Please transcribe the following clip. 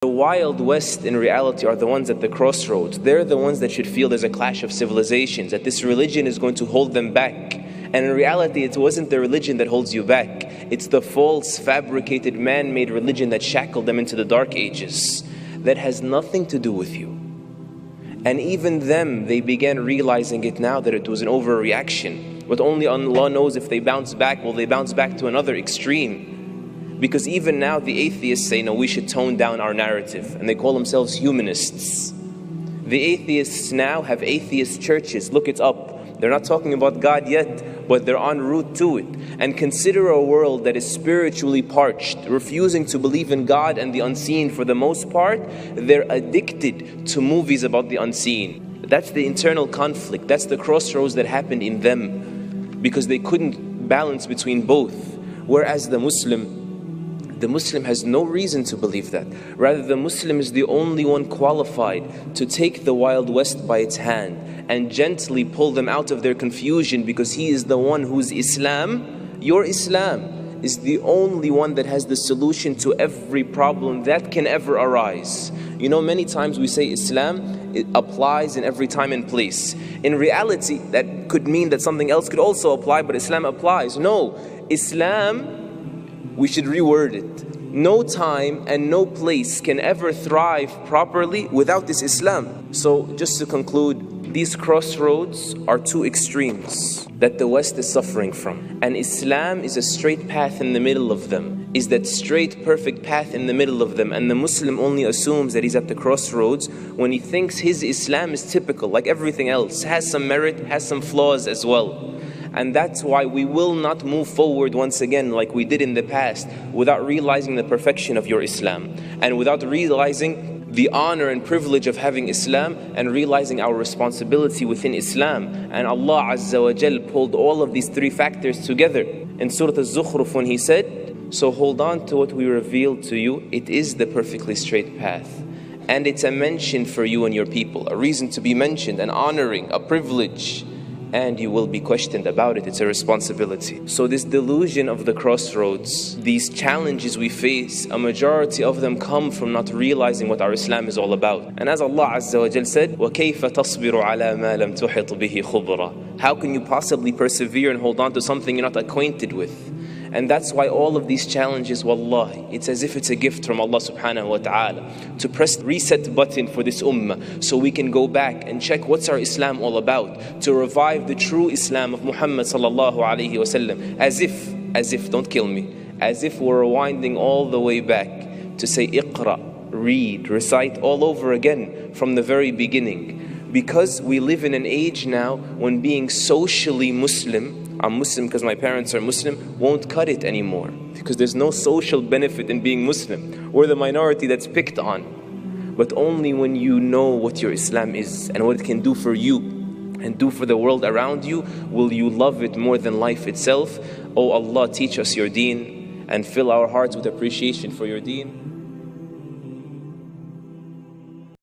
The Wild West in reality are the ones at the crossroads. They're the ones that should feel there's a clash of civilizations, that this religion is going to hold them back. And in reality, it wasn't the religion that holds you back. It's the false, fabricated, man-made religion that shackled them into the dark ages. That has nothing to do with you. And even them, they began realizing it now that it was an overreaction. But only Allah knows if they bounce back, will they bounce back to another extreme? Because even now the atheists say, no, we should tone down our narrative. And they call themselves humanists. The atheists now have atheist churches. Look, it's up. They're not talking about God yet, but they're en route to it. And consider a world that is spiritually parched, refusing to believe in God and the unseen for the most part. They're addicted to movies about the unseen. That's the internal conflict. That's the crossroads that happened in them, because they couldn't balance between both. Whereas the Muslim has no reason to believe that. Rather, the Muslim is the only one qualified to take the Wild West by its hand and gently pull them out of their confusion, because he is the one whose Islam, your Islam, is the only one that has the solution to every problem that can ever arise. You know, many times we say Islam, it applies in every time and place. In reality, that could mean that something else could also apply, but Islam applies. No, Islam, we should reword it. No time and no place can ever thrive properly without this Islam. So just to conclude, these crossroads are two extremes that the West is suffering from. And Islam is a straight path in the middle of them. Is that straight, perfect path in the middle of them. And the Muslim only assumes that he's at the crossroads when he thinks his Islam is typical, like everything else, has some merit, has some flaws as well. And that's why we will not move forward once again like we did in the past without realizing the perfection of your Islam, and without realizing the honor and privilege of having Islam, and realizing our responsibility within Islam. And Allah Azza wa Jal pulled all of these three factors together in Surah Al-Zukhruf when He said, so hold on to what we revealed to you. It is the perfectly straight path. And it's a mention for you and your people, a reason to be mentioned, an honoring, a privilege. And you will be questioned about it. It's a responsibility. So this delusion of the crossroads, these challenges we face, a majority of them come from not realizing what our Islam is all about. And as Allah Azza wa Jal said, وَكَيْفَ تَصْبِرُ عَلَى مَا لَمْ تُحِطْ بِهِ خُبْرًا. How can you possibly persevere and hold on to something you're not acquainted with? And that's why all of these challenges, wallahi, it's as if it's a gift from Allah subhanahu wa ta'ala to press the reset button for this ummah, so we can go back and check what's our Islam all about, to revive the true Islam of Muhammad sallallahu alayhi wa sallam, as if, don't kill me, as if we're rewinding all the way back to say iqra, read, recite all over again from the very beginning. Because we live in an age now when being socially Muslim, I'm Muslim because my parents are Muslim, won't cut it anymore. Because there's no social benefit in being Muslim. We're the minority that's picked on. But only when you know what your Islam is and what it can do for you and do for the world around you, will you love it more than life itself. Oh Allah, teach us your deen and fill our hearts with appreciation for your deen.